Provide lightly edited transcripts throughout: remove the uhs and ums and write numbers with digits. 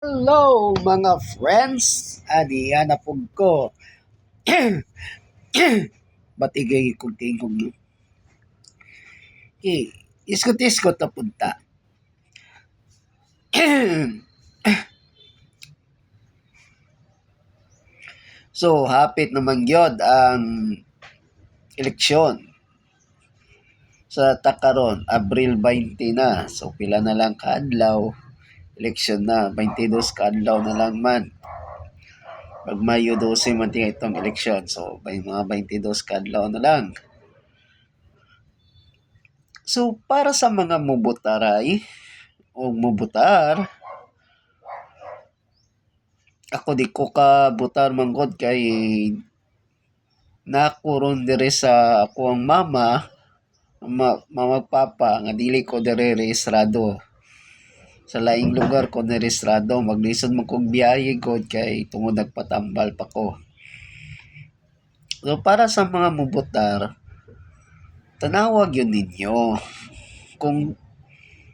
Hello mga friends! Adi, hanapog ko. Ba't igay kong tingkog nyo? Iskot-iskot na punta. So, hapit naman yun ang eleksyon. Sa takaron, Abril 20 na. So, pila na lang kaadlaw. Eleksyon na. 22 kaadlaw na lang man. Pag Mayo 12 man tingay itong eleksyon. So, may mga 22 kaadlaw na lang. So, para sa mga mubutaray o mubutar, ako di ko ka butar manggod kay nakuron dire sa ako ang mama mamagpapa nga dili ko dire rehistrado sa laing lugar ko na rehistrado maglisod man kog biyahe gud kay tungod nagpatambal pa ko. So para sa mga mubutar, tanawag yun ninyo kung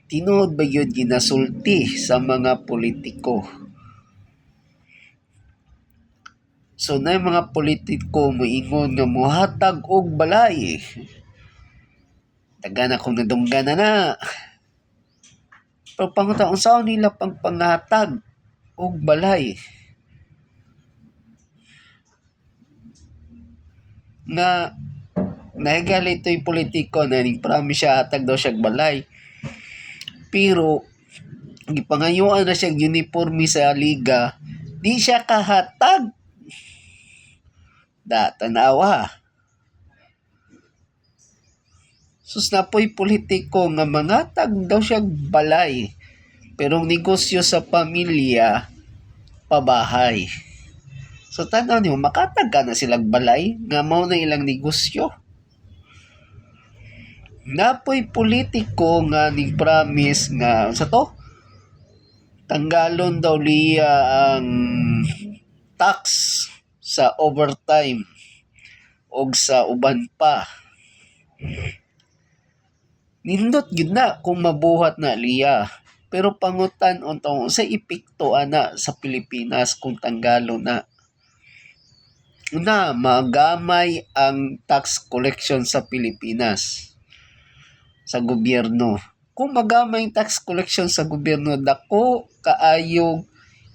tinuod ba yun ginasulti sa mga politiko. So na mga politiko moingon nga mohatag og balay. Tagan akong nadunggan na. Pero pangutaon sa nila pang panghatag og balay. Nga nahigali ito'y politiko na promise siya hatag daw siya balay. Pero gipangayuan na siya uniforme sa liga, di siya kahatag. Da tanawa. Sus napoy politiko nga mangatag daw siya balay. Pero negosyo sa pamilya, pabahay. So tanaw niyo, makatag ka na silang balay nga mao na ilang negosyo. Napoy politiko nga ning promise nga sa to tanggalon daw liya ang tax sa overtime og sa uban pa. Nindot gyud na kung mabuhat na liya. Pero pangutan untong sa epekto ana sa Pilipinas kung tanggalo na. Una, magamay ang tax collection sa Pilipinas sa gobyerno. Kung magamay ang tax collection sa gobyerno, dako kaayog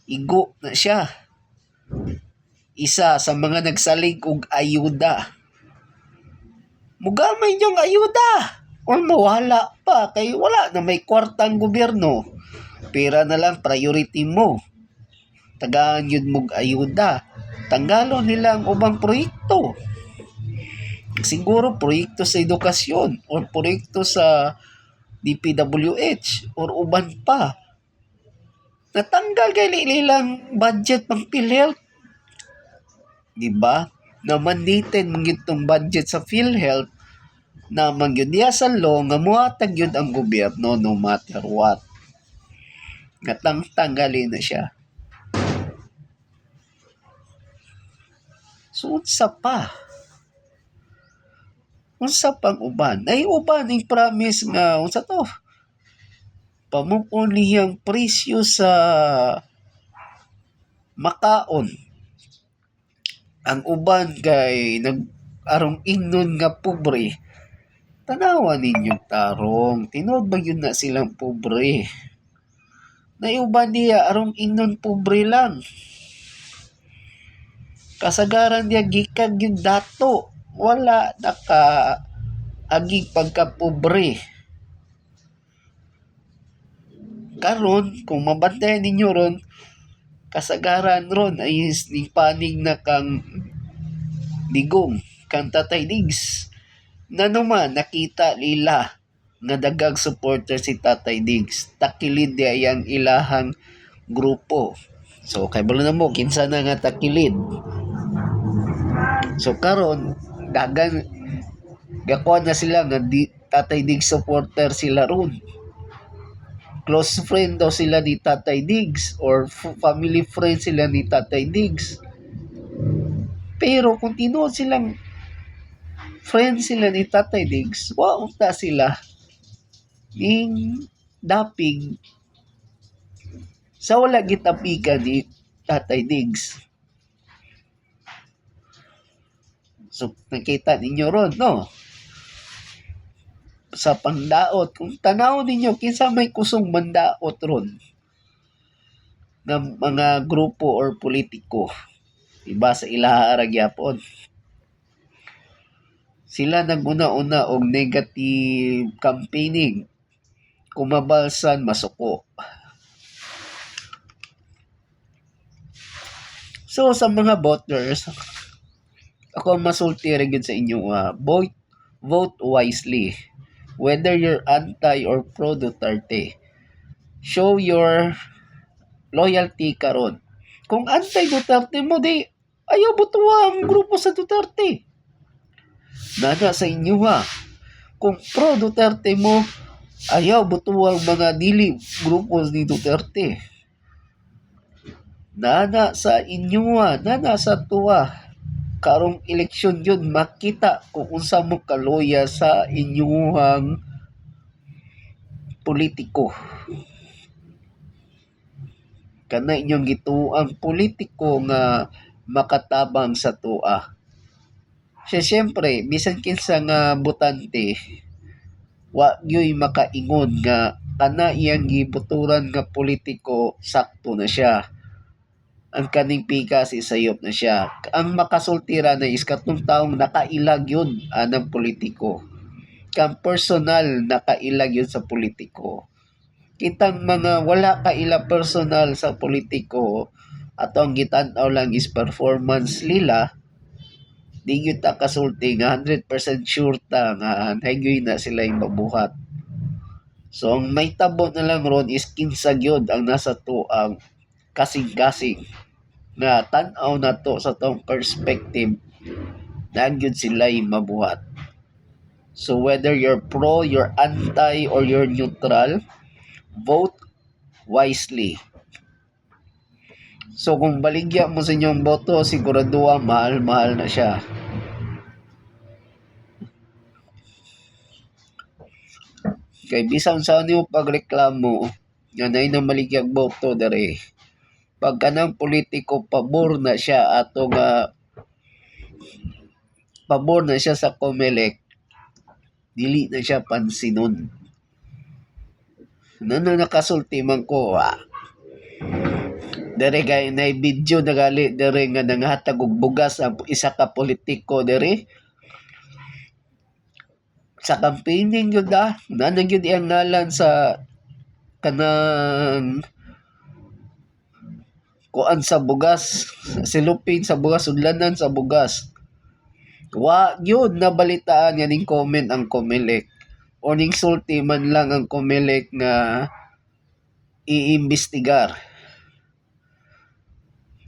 igo na siya. Isa sa mga nagsalig og ayuda. Mugamay niyong ayuda or mawala pa kay wala na may kwartang gobyerno. Pera na lang priority mo. Tagaan yun mong ayuda. Tanggalon nila ang ubang proyekto. Siguro proyekto sa edukasyon or proyekto sa DPWH or uban pa. Natanggal kay lilang budget pang PhilHealth. Diba? Na mandated man itong budget sa PhilHealth na mangyud niya sa law nga muhatag yun ang gobyerno no matter what. Nga tanggalin na siya. So, unsa pa? Unsa pang uban? Ay, uban yung promise nga, unsa to? Pamupon niyang presyo sa makaon. Ang uban kay nag-arong ingnon nga pobre. Tanawa ninyong tarong. Tinood ba yun na silang pobre? Naiuban niya arong ingnon pobre lang. Kasagaran niya gikag yung dato. Wala naka agig pagka-pobre. Karon kung mabantayan ninyo ron, kasagaran ron ay ning panig na kang digong, kang Tatay Diggs. Na naman nakita nila nga daghang supporter si Tatay Diggs. Takilid di ang ilahang grupo. So kay balo na mo kinsa na nga takilid. So karon dagan gakuan na sila nga Tatay Diggs supporter sila ron. Close friend daw sila ni Tatay Diggs or family friend sila ni Tatay Diggs. Pero kung tinuod silang friend sila ni Tatay Diggs, waunta sila ning dapig Sa wala gitapikan ni Tatay Diggs. So, nakita ninyo ron, no? Sa pangdaot, kung tanaw ninyo, kinsa may kusong mandaot ron ng mga grupo or politiko. Iba sa ilaha gyapon. Sila naguna-una og negative campaigning. Kumabalsan masuko. So sa mga voters, ako masulti rin sa inyo, vote wisely. Whether you're anti or pro Duterte, show your loyalty karon. Kung anti Duterte mo, di ayaw butuwa ang grupo sa Duterte. Nana sa inyo ha. Kung pro Duterte mo, ayaw butuwa ang mga dili grupo ni Duterte. Nana sa inyo ha. Nana sa tuwa. Karong eleksyon yun, makita kung unsa mo kaloya sa inyong politiko. Kana inyong gituang politiko nga makatabang sa tua. Siyempre, bisan kinsa nga botante, wa gyoy makaingon nga kana iyang gibuturan nga politiko sakto na siya. Ang kaning pika si sayop na siya. Ang makasultira na is katong taong nakailag yun anang politiko. Kang personal nakailag yun sa politiko. Kitang mga wala kaila personal sa politiko ato ang gitan-aw lang is performance nila, di gyud ta kasulti nga 100% sure ta nga nagyoy na sila yung mabuhat. So ang may tabo na lang ron is kinsa gyud ang nasa tuang kasing-kasing nga tan-aw na to sa tong perspective nagyud sila yung mabuhat. So whether you're pro, you're anti, or you're neutral, vote wisely. So kung baligya mo sa inyong boto, siguraduha mahal-mahal na siya. Kay bisan sa niyo pagreklamo, yan ay nang maligyag boto dere. Pag kanang politiko pabor na siya ato nga pabor na siya sa COMELEC, dili na siya pansinon. Nano nakasulti man ko, dere kay na video nagali dere nga nanghatag og bugas ang isa ka politiko dere sa campaigning yun nanang yun iyang ngalan sa kanang kuan sa bugas, silupin sa bugas, udlanan sa bugas. Wa yun nabalitaan nga ning comment ang COMELEC o ning sulti man lang ang COMELEC nga iimbestigar.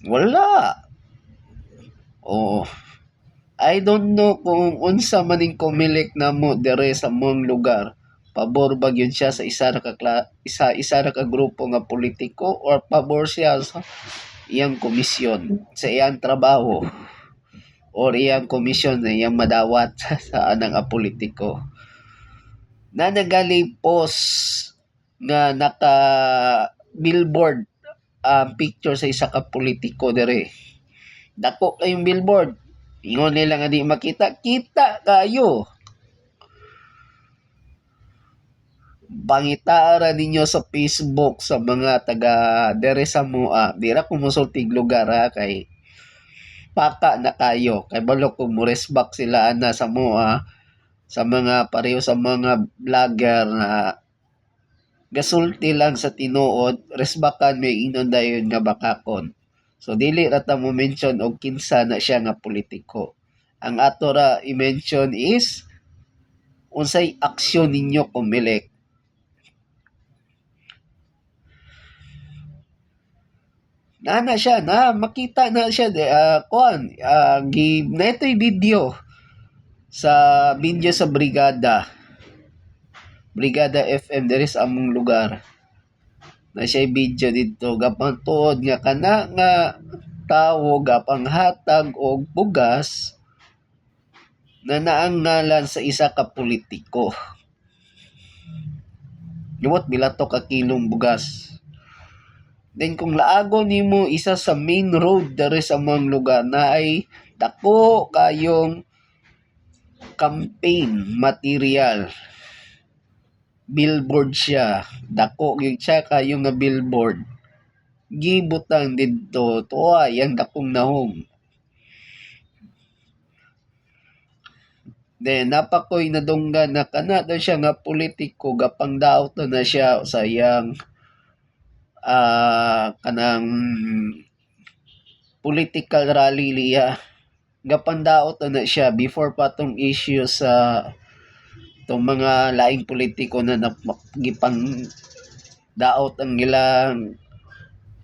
Wala. Oo. I don't know kung unsa maning COMELEC na mo dere sa mong lugar. Pabor ba yun siya sa isa ra ka grupo nga politiko or pabor siya sa iyang komisyon, sa iyang trabaho or iyang komisyon na iyang madawat sa anang politiko. Na nagali post nga naka billboard picture sa isa ka politiko dere. Dako kayong billboard. Ingon nila nga di makita, kita kayo. Bangitaara ninyo sa Facebook sa mga taga dere sa mua. Dira ko musultig lugar kay paka na kayo. Kay balo kung muresbak sila ana sa mua sa mga pareho sa mga vlogger na gasulti lang sa tinuod, resbakan may inon dayon nga bakakon. So dili ra ta mo mention og kinsa na siya nga politiko. Ang ato ra i-mention is unsay aksyon ninyo COMELEC. Na siya na makita na siya na ito'y video sa Brigada FM diri sa among lugar. Na siya video dito gapang tuod nga kana nga tawo gapang hatag og bugas na naang ngalan sa isa ka politiko. Yuwat bilato ka kilong bugas. Then kung laago nimo isa sa main road dere sa mga lugar na ay dako kayong campaign material. Billboard siya. Dako gyud siya kayo nga billboard. Gibutang didto tuwa yang dakong nahom. Then napakoy nadunggan na kana daw siya nga politiko gapang daot na siya sa iyang kanang political rally liya. Gapandaot na siya before pa tong issue sa tong mga laing politiko na gipang daot ang ilang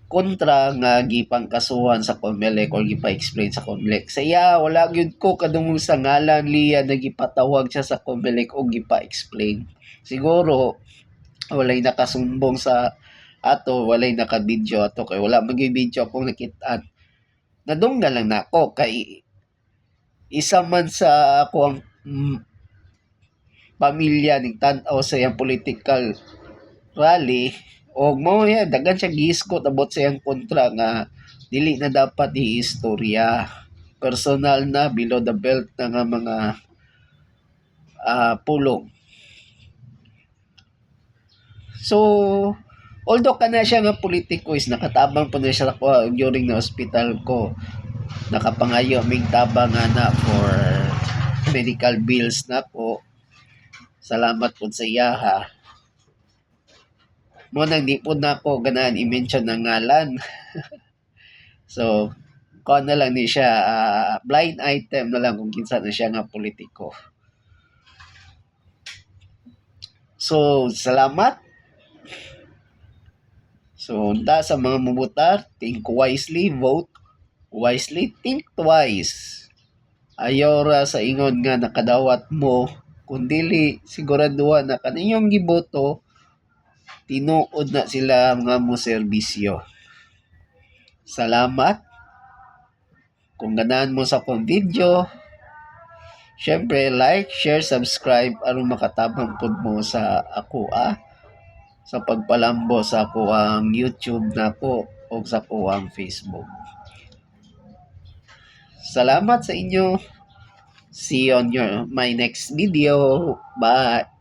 kontra nga gipang kasuhan sa COMELEC or gipa-explain sa COMELEC. Sa iya, wala gyud ko kadungog sa ngalan liya na gipatawag siya sa COMELEC o gipa-explain. Siguro, walay nakasumbong sa ato, walay naka-video ato, kay wala mag-video akong nakitaan. Nadunggan lang nako kay isa man sa ako ang pamilya ning tan-aw sa iyang political rally o mo yan dagan siya giiskot abot sa iyang kontra nga dili na dapat iistorya personal na below the belt na nga mga pulong. So although kana siya nga politiko is nakatabang pa na siya ako during na hospital ko, nakapangayo mig tabang na for medical bills na po. Salamat po sa iya ha. Mo nang di po na ako ganahan i-mention ng ngalan. So, kuha na lang ni siya, blind item na lang kung kinsa na siya nga politiko. So, salamat. So, sa mga mubutar, think wisely, vote wisely, think twice. Ayaw ra sa ingon nga nakadawat mo, kung dili siguraduhan na kaninyong giboto, tinuod na sila mga mo serbisyo. Salamat. Kung ganahan mo sa akong video, syempre like, share, subscribe aron makatabang pod mo sa ako sa pagpalambo sa ako ang YouTube nako o sa ako ang Facebook. Salamat sa inyo. See you on my next video. Bye.